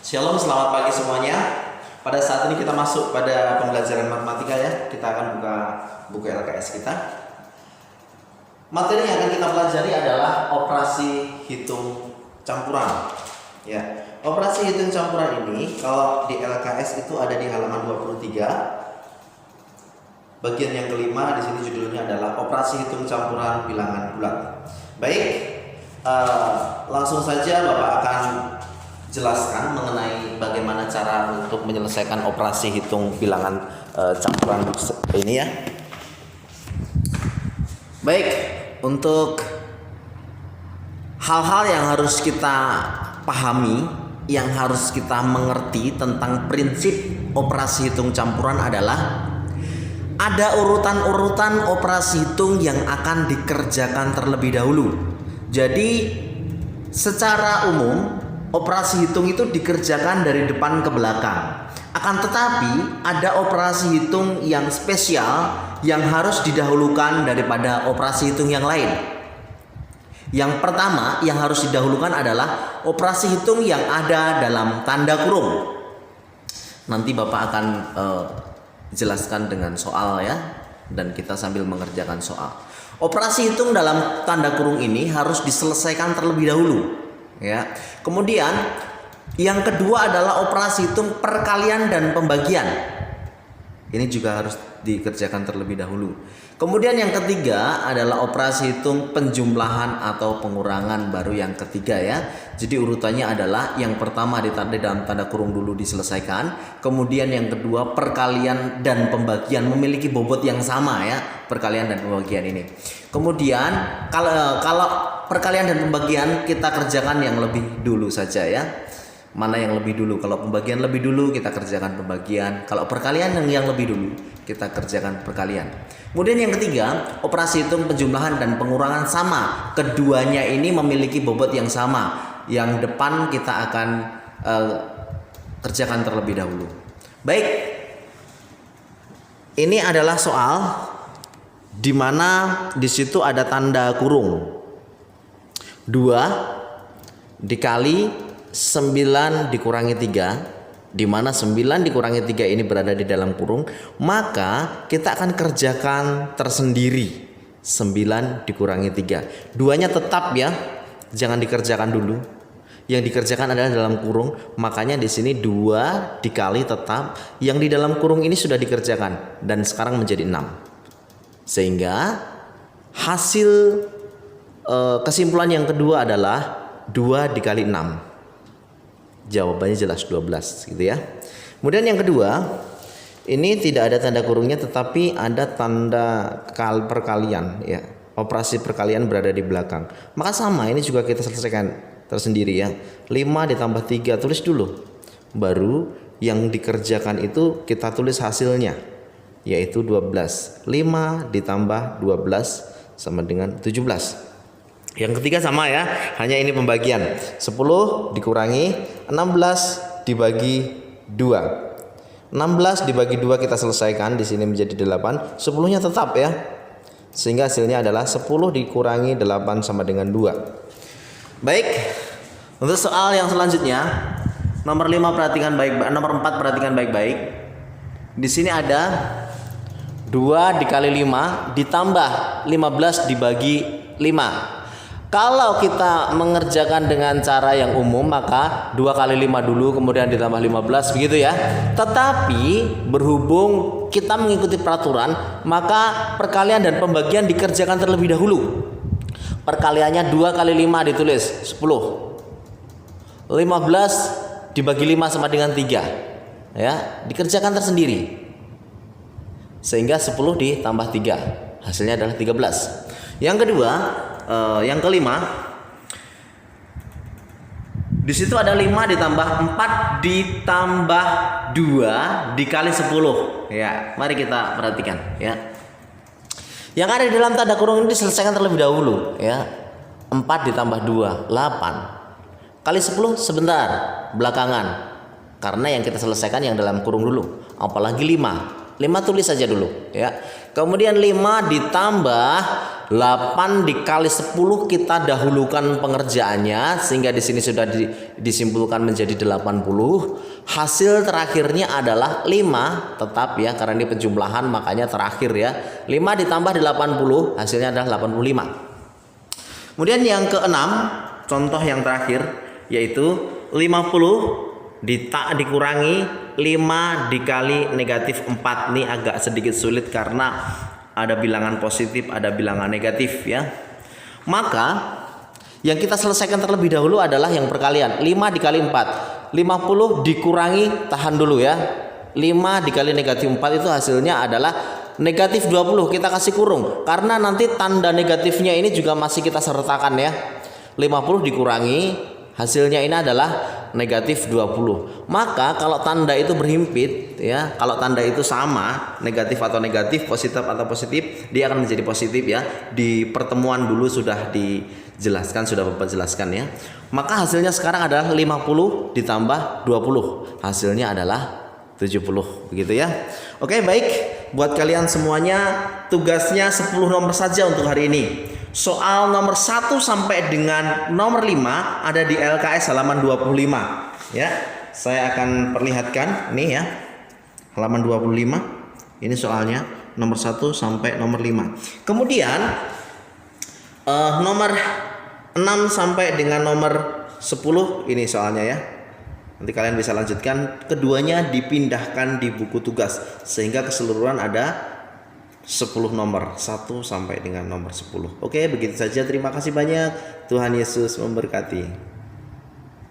Shalom, selamat pagi semuanya. Pada saat ini kita masuk pada pembelajaran matematika ya. Kita akan buka buku LKS kita. Materi yang akan kita pelajari adalah operasi hitung campuran. Ya, operasi hitung campuran ini kalau di LKS itu ada di halaman 23. Bagian yang kelima di sini judulnya adalah operasi hitung campuran bilangan bulat. Baik, langsung saja Bapak akan jelaskan mengenai bagaimana cara untuk menyelesaikan operasi hitung bilangan campuran ini ya. Baik, untuk hal-hal yang harus kita pahami, yang harus kita mengerti tentang prinsip operasi hitung campuran adalah ada urutan-urutan operasi hitung yang akan dikerjakan terlebih dahulu. Jadi secara umum operasi hitung itu dikerjakan dari depan ke belakang. Akan tetapi ada operasi hitung yang spesial yang harus didahulukan daripada operasi hitung yang lain. Yang pertama yang harus didahulukan adalah operasi hitung yang ada dalam tanda kurung. Nanti Bapak akan jelaskan dengan soal ya, dan kita sambil mengerjakan soal. Operasi hitung dalam tanda kurung ini harus diselesaikan terlebih dahulu. Ya. Kemudian yang kedua adalah operasi hitung perkalian dan pembagian. Ini juga harus dikerjakan terlebih dahulu. Kemudian yang ketiga adalah operasi hitung penjumlahan atau pengurangan, baru yang ketiga ya. Jadi urutannya adalah yang pertama ditanda dalam tanda kurung dulu diselesaikan. Kemudian yang kedua perkalian dan pembagian memiliki bobot yang sama ya, perkalian dan pembagian ini. Kemudian kalau perkalian dan pembagian kita kerjakan yang lebih dulu saja ya. Mana yang lebih dulu? Kalau pembagian lebih dulu kita kerjakan pembagian. Kalau perkalian yang lebih dulu kita kerjakan perkalian. Kemudian yang ketiga, operasi hitung penjumlahan dan pengurangan sama. Keduanya ini memiliki bobot yang sama. Yang depan kita akan kerjakan terlebih dahulu. Baik, ini adalah soal di mana di situ ada tanda kurung 2 dikali 9 dikurangi 3, di mana 9 dikurangi 3 ini berada di dalam kurung, maka kita akan kerjakan tersendiri 9 dikurangi 3. Duanya tetap ya, jangan dikerjakan dulu. Yang dikerjakan adalah dalam kurung, makanya di sini 2 dikali tetap, yang di dalam kurung ini sudah dikerjakan dan sekarang menjadi 6. Sehingga hasil kesimpulan yang kedua adalah 2 dikali 6. Jawabannya jelas 12 gitu ya. Kemudian yang kedua, ini tidak ada tanda kurungnya tetapi ada tanda perkalian ya. Operasi perkalian berada di belakang. Maka sama, ini juga kita selesaikan tersendiri ya. 5 ditambah 3 tulis dulu. Baru yang dikerjakan itu kita tulis hasilnya, yaitu 12. 5 ditambah 12 sama dengan 17. Yang ketiga sama ya, hanya ini pembagian. 10 dikurangi 16 dibagi 2. 16 dibagi 2 kita selesaikan, di sini menjadi 8. 10-nya tetap ya. Sehingga hasilnya adalah 10 dikurangi 8 sama dengan 2. Baik. Untuk soal yang selanjutnya, nomor 5 perhatikan baik-baik, nomor 4 perhatikan baik-baik. Di sini ada 2 dikali 5 ditambah 15 dibagi 5. Kalau kita mengerjakan dengan cara yang umum, maka 2 kali 5 dulu kemudian ditambah 15 begitu ya. Tetapi berhubung kita mengikuti peraturan, maka perkalian dan pembagian dikerjakan terlebih dahulu. Perkaliannya 2 kali 5 ditulis 10. 15 dibagi 5 sama dengan 3. Ya, dikerjakan tersendiri. Sehingga 10 ditambah 3. Hasilnya adalah 13. Yang kedua, yang kelima, di situ ada 5 ditambah 4 ditambah 2 dikali 10 ya. Mari kita perhatikan ya. Yang ada di dalam tanda kurung ini diselesaikan terlebih dahulu ya. 4 ditambah 2 8 kali 10 sebentar belakangan, karena yang kita selesaikan yang dalam kurung dulu. Apalagi 5 tulis saja dulu ya. Kemudian 5 ditambah 8 dikali 10 kita dahulukan pengerjaannya sehingga di sini sudah disimpulkan menjadi 80. Hasil terakhirnya adalah 5, tetap ya karena ini penjumlahan makanya terakhir ya. 5 ditambah 80 hasilnya adalah 85. Kemudian yang keenam, contoh yang terakhir yaitu 50 dikurangi 5 dikali negatif 4. Ini agak sedikit sulit karena ada bilangan positif, ada bilangan negatif ya. Maka yang kita selesaikan terlebih dahulu adalah yang perkalian. 5 dikali 4. 50 dikurangi, tahan dulu ya. 5 dikali negatif 4 itu hasilnya adalah negatif 20. Kita kasih kurung karena nanti tanda negatifnya ini juga masih kita sertakan ya. 50 dikurangi hasilnya ini adalah negatif 20. Maka kalau tanda itu berhimpit ya, kalau tanda itu sama, negatif atau negatif, positif atau positif, dia akan menjadi positif ya. Di pertemuan dulu sudah dijelaskan, sudah Bapak jelaskan ya. Maka hasilnya sekarang adalah 50 ditambah 20. Hasilnya adalah 70, begitu ya. Oke, baik. Buat kalian semuanya tugasnya 10 nomor saja untuk hari ini. Soal nomor 1 sampai dengan nomor 5 ada di LKS halaman 25 ya. Saya akan perlihatkan nih ya. Halaman 25. Ini soalnya nomor 1 sampai nomor 5. Kemudian nomor 6 sampai dengan nomor 10 ini soalnya ya. Nanti kalian bisa lanjutkan. Keduanya dipindahkan di buku tugas sehingga keseluruhan ada 10 nomor 1 sampai dengan nomor 10. Oke, begitu saja. Terima kasih banyak. Tuhan Yesus memberkati.